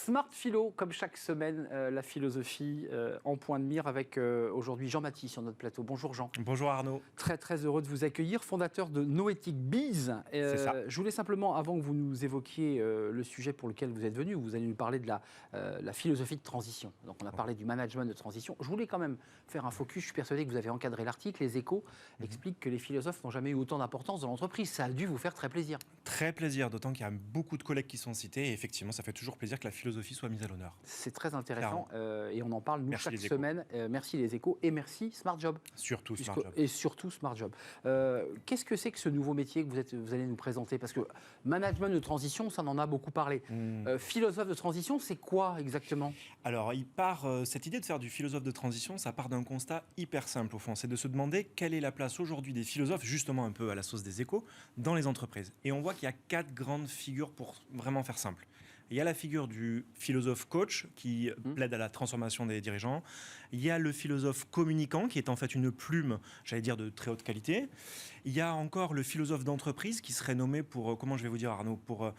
Smart Philo, comme chaque semaine, la philosophie en point de mire avec aujourd'hui Jean Mathis sur notre plateau. Bonjour Jean. Bonjour Arnaud. Très très heureux de vous accueillir, fondateur de Noéthique Biz. C'est ça. Je voulais simplement, avant que vous nous évoquiez le sujet pour lequel vous êtes venu, vous allez nous parler de la philosophie de transition. Donc on a parlé du management de transition. Je voulais quand même faire un focus, je suis persuadé que vous avez encadré l'article. Les Échos expliquent que les philosophes n'ont jamais eu autant d'importance dans l'entreprise. Ça a dû vous faire très plaisir. Très plaisir, d'autant qu'il y a beaucoup de collègues qui sont cités. Et effectivement, ça fait toujours plaisir que la philosophie soit mise à l'honneur. C'est très intéressant et on en parle nous Merci chaque semaine. Merci les Échos et merci Smart Job. Surtout Smart Job. Et surtout Smart Job. Qu'est-ce que c'est que ce nouveau métier que vous allez nous présenter? Parce que management de transition, ça en a beaucoup parlé. Philosophe de transition, c'est quoi exactement? Alors, cette idée de faire du philosophe de transition, ça part d'un constat hyper simple au fond. C'est de se demander quelle est la place aujourd'hui des philosophes, justement un peu à la sauce des Échos, dans les entreprises. Et on voit qu'il y a 4 grandes figures pour vraiment faire simple. Il y a la figure du philosophe coach qui plaide à la transformation des dirigeants. Il y a le philosophe communicant qui est en fait une plume, j'allais dire, de très haute qualité. Il y a encore le philosophe d'entreprise qui serait nommé pour, comment je vais vous dire Arnaud, pour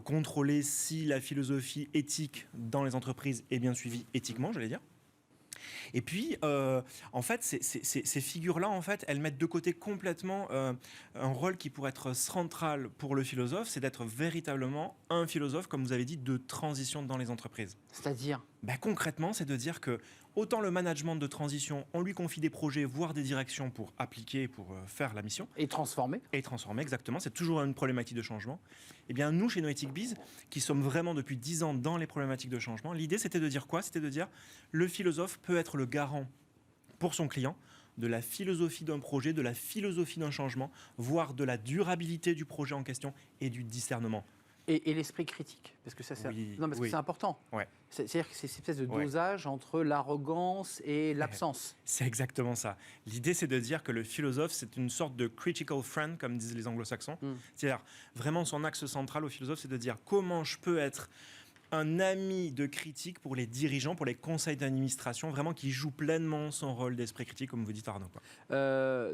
contrôler si la philosophie éthique dans les entreprises est bien suivie éthiquement, j'allais dire. Et puis, en fait, ces figures-là, en fait, elles mettent de côté complètement un rôle qui pourrait être central pour le philosophe, c'est d'être véritablement un philosophe, comme vous avez dit, de transition dans les entreprises. C'est-à-dire? Concrètement, c'est de dire que autant le management de transition, on lui confie des projets, voire des directions pour appliquer, pour faire la mission. Et transformer. Et transformer, exactement. C'est toujours une problématique de changement. Eh bien, nous, chez Noéthique Biz, qui sommes vraiment depuis 10 ans dans les problématiques de changement, l'idée, c'était de dire quoi? C'était de dire le philosophe peut être le garant pour son client de la philosophie d'un projet, de la philosophie d'un changement, voire de la durabilité du projet en question et du discernement. Et l'esprit critique, parce que ça, c'est que c'est important. Ouais. C'est-à-dire que c'est cette espèce de dosage entre l'arrogance et l'absence. C'est exactement ça. L'idée, c'est de dire que le philosophe, c'est une sorte de critical friend, comme disent les anglo-saxons. C'est-à-dire, vraiment, son axe central au philosophe, c'est de dire comment je peux être un ami de critique pour les dirigeants, pour les conseils d'administration, vraiment qui joue pleinement son rôle d'esprit critique, comme vous dites Arnaud.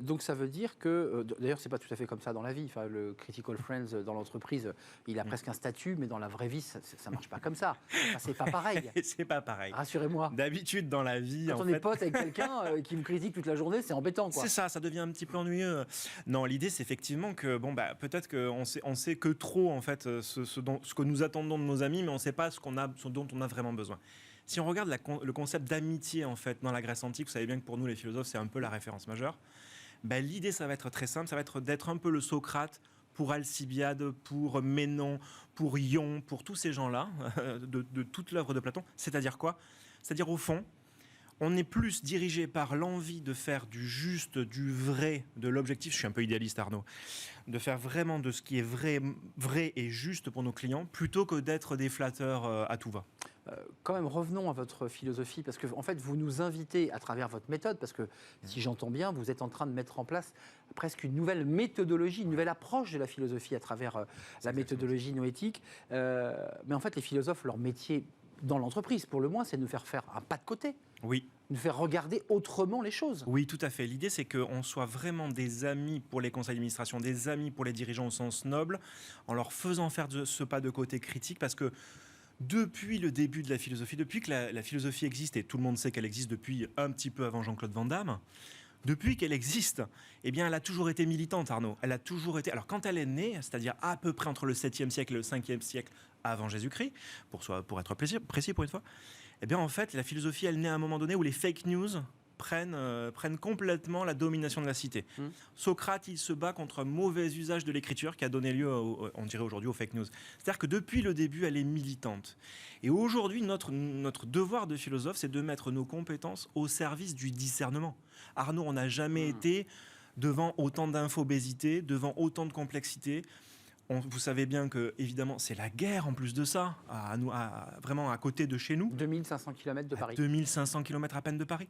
Donc ça veut dire que, d'ailleurs c'est pas tout à fait comme ça dans la vie, enfin, le critical friends dans l'entreprise, il a presque un statut, mais dans la vraie vie, ça marche pas comme ça. Enfin, c'est pas pareil. C'est pas pareil. Rassurez-moi. D'habitude dans la vie... Quand on est pote avec quelqu'un qui me critique toute la journée, c'est embêtant, quoi. C'est ça devient un petit peu ennuyeux. Non, l'idée c'est effectivement que, peut-être qu'on sait que trop, en fait, ce que nous attendons de nos amis, mais on sait pas ce dont on a vraiment besoin. Si on regarde le concept d'amitié, en fait, dans la Grèce antique, vous savez bien que pour nous, les philosophes, c'est un peu la référence majeure. L'idée, ça va être très simple, ça va être d'être un peu le Socrate pour Alcibiade, pour Ménon, pour Ion, pour tous ces gens-là, de toute l'œuvre de Platon. C'est-à-dire quoi? C'est-à-dire, au fond, on est plus dirigé par l'envie de faire du juste, du vrai, de l'objectif, je suis un peu idéaliste Arnaud, de faire vraiment de ce qui est vrai et juste pour nos clients, plutôt que d'être des flatteurs à tout va. Quand même, revenons à votre philosophie, parce que en fait, vous nous invitez à travers votre méthode, parce que si j'entends bien, vous êtes en train de mettre en place presque une nouvelle méthodologie, une nouvelle approche de la philosophie à travers la méthodologie noétique. Mais en fait, les philosophes, leur métier dans l'entreprise, pour le moins, c'est de nous faire faire un pas de côté. Oui. Nous faire regarder autrement les choses. Oui, tout à fait. L'idée, c'est qu'on soit vraiment des amis pour les conseils d'administration, des amis pour les dirigeants au sens noble, en leur faisant faire ce pas de côté critique, parce que depuis le début de la philosophie, depuis que la philosophie existe, et tout le monde sait qu'elle existe depuis un petit peu avant Jean-Claude Van Damme, depuis qu'elle existe, eh bien, elle a toujours été militante, Arnaud. Elle a toujours été... Alors, quand elle est née, c'est-à-dire à peu près entre le 7e siècle et le 5e siècle avant Jésus-Christ, pour être précis pour une fois, eh bien, en fait, la philosophie, elle naît à un moment donné où les fake news prennent complètement la domination de la cité. Socrate, il se bat contre un mauvais usage de l'écriture qui a donné lieu, on dirait aujourd'hui, aux fake news. C'est-à-dire que depuis le début, elle est militante. Et aujourd'hui, notre devoir de philosophe, c'est de mettre nos compétences au service du discernement. Arnaud, on n'a jamais été devant autant d'infobésité, devant autant de complexité. Vous savez bien que, évidemment, c'est la guerre en plus de ça, vraiment à côté de chez nous. 2500 km de Paris. 2500 km à peine de Paris.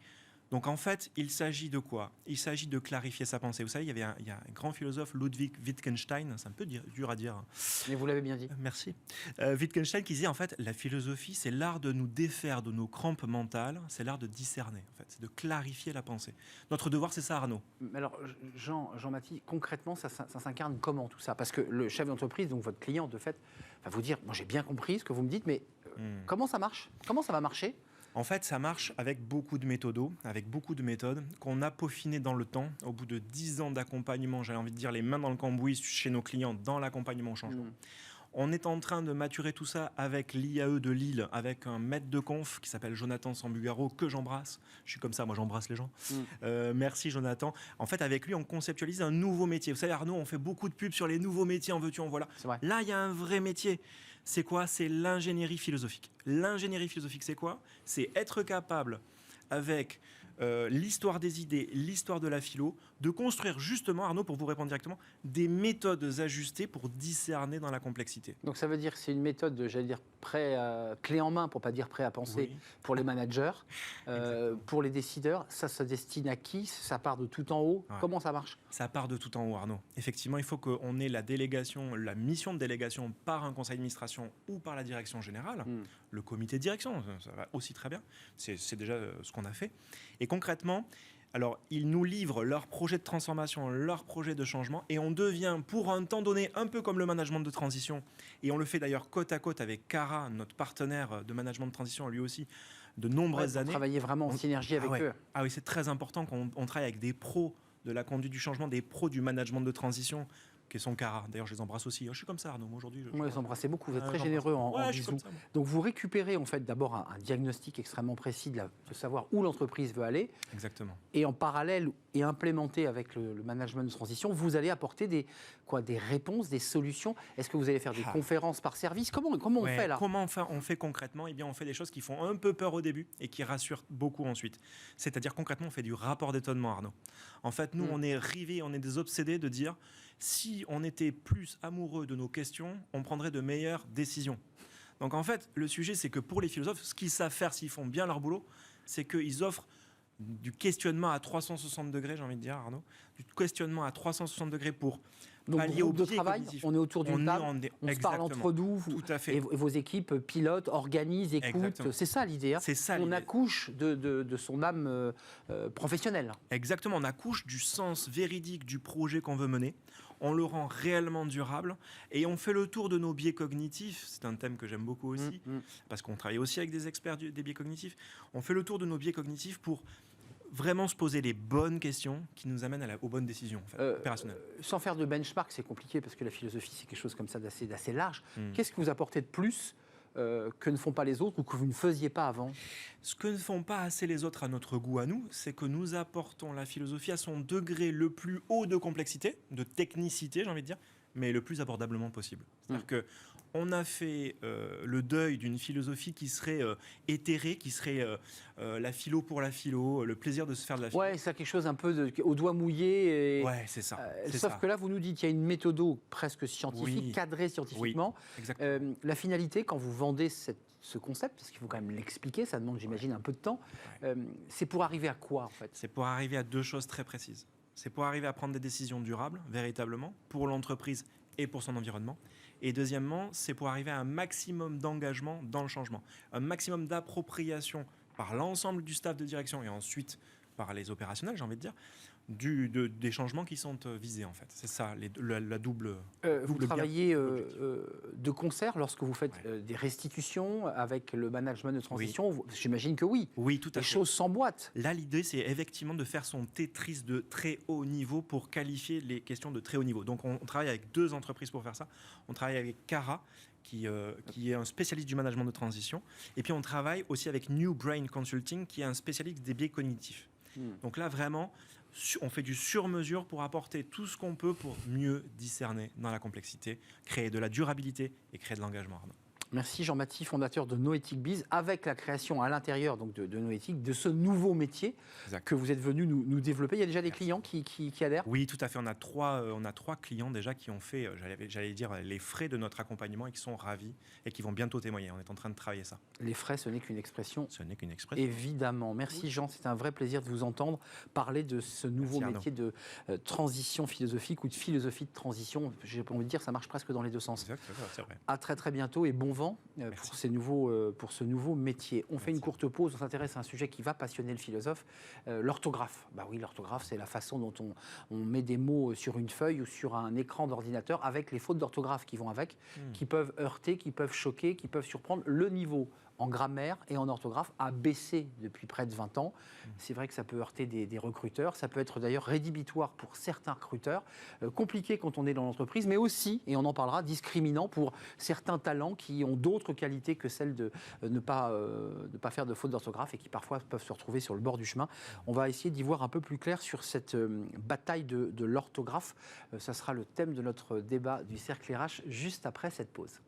Donc en fait, il s'agit de quoi? Il s'agit de clarifier sa pensée. Vous savez, il y a un grand philosophe, Ludwig Wittgenstein, c'est un peu dur à dire. Mais vous l'avez bien dit. Merci. Wittgenstein qui disait, en fait, la philosophie, c'est l'art de nous défaire de nos crampes mentales, c'est l'art de discerner, en fait, c'est de clarifier la pensée. Notre devoir, c'est ça, Arnaud. Alors, Jean-Mathis, concrètement, ça s'incarne comment tout ça? Parce que le chef d'entreprise, donc votre client, de fait, va vous dire, moi j'ai bien compris ce que vous me dites, mais Comment ça marche? Comment ça va marcher? En fait, ça marche avec beaucoup de méthodos, avec beaucoup de méthodes qu'on a peaufinées dans le temps. Au bout de 10 ans d'accompagnement, j'avais envie de dire les mains dans le cambouis chez nos clients dans l'accompagnement au changement. On est en train de maturer tout ça avec l'IAE de Lille, avec un maître de conf qui s'appelle Jonathan Sambugaro, que j'embrasse. Je suis comme ça, moi j'embrasse les gens. Merci Jonathan. En fait, avec lui, on conceptualise un nouveau métier. Vous savez, Arnaud, on fait beaucoup de pubs sur les nouveaux métiers, en veux-tu, en voilà. Là, il y a un vrai métier. C'est quoi? C'est l'ingénierie philosophique. L'ingénierie philosophique, c'est quoi? C'est être capable, avec l'histoire des idées, l'histoire de la philo, de construire justement, Arnaud, pour vous répondre directement, des méthodes ajustées pour discerner dans la complexité. Donc ça veut dire que c'est une méthode, j'allais dire, clé en main, pour pas dire prêt à penser, pour les managers, pour les décideurs. Ça se destine à qui? Ça part de tout en haut? Comment ça marche? Ça part de tout en haut, Arnaud. Effectivement, il faut qu'on ait la délégation, la mission de délégation par un conseil d'administration ou par la direction générale, le comité de direction, ça va aussi très bien. C'est déjà ce qu'on a fait. Et concrètement, alors, ils nous livrent leur projet de transformation, leur projet de changement, et on devient, pour un temps donné, un peu comme le management de transition, et on le fait d'ailleurs côte à côte avec Cara, notre partenaire de management de transition, lui aussi, de nombreuses années. Travailler vraiment en synergie avec eux. Ah oui, c'est très important qu'on travaille avec des pros de la conduite du changement, des pros du management de transition, qui sont Cara. D'ailleurs, je les embrasse aussi. Je suis comme ça, Arnaud, aujourd'hui. Moi, vous embrassez beaucoup, vous êtes très généreux en bisous. Donc, vous récupérez en fait d'abord un diagnostic extrêmement précis de savoir où l'entreprise veut aller. Exactement. Et en parallèle, et implémenté avec le management de transition, vous allez apporter des réponses, des solutions. Est-ce que vous allez faire des conférences par service? Comment on fait là? Comment on fait concrètement? Eh bien, on fait des choses qui font un peu peur au début et qui rassurent beaucoup ensuite. C'est-à-dire, concrètement, on fait du rapport d'étonnement, Arnaud. En fait, nous, on est rivés, on est des obsédés de dire, si on était plus amoureux de nos questions, on prendrait de meilleures décisions. Donc, en fait, le sujet, c'est que pour les philosophes, ce qu'ils savent faire s'ils font bien leur boulot, c'est qu'ils offrent du questionnement à 360 degrés, j'ai envie de dire, Arnaud, du questionnement à 360 degrés pour pallier au de biais travail, cognitif. on est autour d'une table, on se parle entre nous, et vos équipes pilotent, organisent, écoutent. C'est ça l'idée. C'est ça on accouche de son âme professionnelle. Exactement, on accouche du sens véridique du projet qu'on veut mener. On le rend réellement durable et on fait le tour de nos biais cognitifs. C'est un thème que j'aime beaucoup aussi, parce qu'on travaille aussi avec des experts des biais cognitifs. On fait le tour de nos biais cognitifs pour vraiment se poser les bonnes questions qui nous amènent aux bonnes décisions opérationnelles. Sans faire de benchmark, c'est compliqué parce que la philosophie, c'est quelque chose comme ça d'assez large. Qu'est-ce que vous apportez de plus que ne font pas les autres ou que vous ne faisiez pas avant? Ce que ne font pas assez les autres à notre goût à nous, c'est que nous apportons la philosophie à son degré le plus haut de complexité, de technicité, j'ai envie de dire, mais le plus abordablement possible. C'est-à-dire que on a fait le deuil d'une philosophie qui serait éthérée, qui serait la philo pour la philo, le plaisir de se faire de la philo. Ouais, c'est quelque chose un peu au doigt mouillé. Ouais, c'est ça. Sauf que là, vous nous dites qu'il y a une méthode presque scientifique, cadrée scientifiquement. La finalité, quand vous vendez ce concept, parce qu'il faut quand même l'expliquer, ça demande, j'imagine, un peu de temps, c'est pour arriver à quoi, en fait? C'est pour arriver à deux choses très précises. C'est pour arriver à prendre des décisions durables, véritablement, pour l'entreprise et pour son environnement. Et deuxièmement, c'est pour arriver à un maximum d'engagement dans le changement, un maximum d'appropriation par l'ensemble du staff de direction et ensuite par les opérationnels, j'ai envie de dire, des changements qui sont visés en fait. C'est ça, la double. Vous travaillez de concert lorsque vous faites des restitutions avec le management de transition. J'imagine que oui. Oui, tout à fait. Les choses s'emboîtent. Là, l'idée, c'est effectivement de faire son Tetris de très haut niveau pour qualifier les questions de très haut niveau. Donc, on travaille avec deux entreprises pour faire ça. On travaille avec Cara, qui est un spécialiste du management de transition. Et puis, on travaille aussi avec New Brain Consulting, qui est un spécialiste des biais cognitifs. Donc là, vraiment, on fait du sur-mesure pour apporter tout ce qu'on peut pour mieux discerner dans la complexité, créer de la durabilité et créer de l'engagement. Merci Jean-Mathie, fondateur de Noéthique Biz, avec la création à l'intérieur donc de Noéthique, de ce nouveau métier que vous êtes venu nous développer. Il y a déjà des clients qui adhèrent? Oui, tout à fait. On a trois clients déjà qui ont fait, j'allais dire, les frais de notre accompagnement et qui sont ravis et qui vont bientôt témoigner. On est en train de travailler ça. Les frais, ce n'est qu'une expression. Ce n'est qu'une expression. Évidemment. Merci Jean, c'est un vrai plaisir de vous entendre parler de ce nouveau métier de transition philosophique ou de philosophie de transition. J'ai envie de dire, ça marche presque dans les deux sens. Exactement, c'est vrai. À très très bientôt et bon vent innovant pour ce nouveau métier. On fait une courte pause, on s'intéresse à un sujet qui va passionner le philosophe, l'orthographe. Bah oui, l'orthographe, c'est la façon dont on met des mots sur une feuille ou sur un écran d'ordinateur avec les fautes d'orthographe qui vont avec, qui peuvent heurter, qui peuvent choquer, qui peuvent surprendre. Le niveau en grammaire et en orthographe a baissé depuis près de 20 ans. C'est vrai que ça peut heurter des recruteurs, ça peut être d'ailleurs rédhibitoire pour certains recruteurs, compliqué quand on est dans l'entreprise, mais aussi, et on en parlera, discriminant pour certains talents qui ont d'autres qualités que celles de ne pas faire de fautes d'orthographe et qui parfois peuvent se retrouver sur le bord du chemin. On va essayer d'y voir un peu plus clair sur cette bataille de l'orthographe. Ça sera le thème de notre débat du Cercle RH juste après cette pause.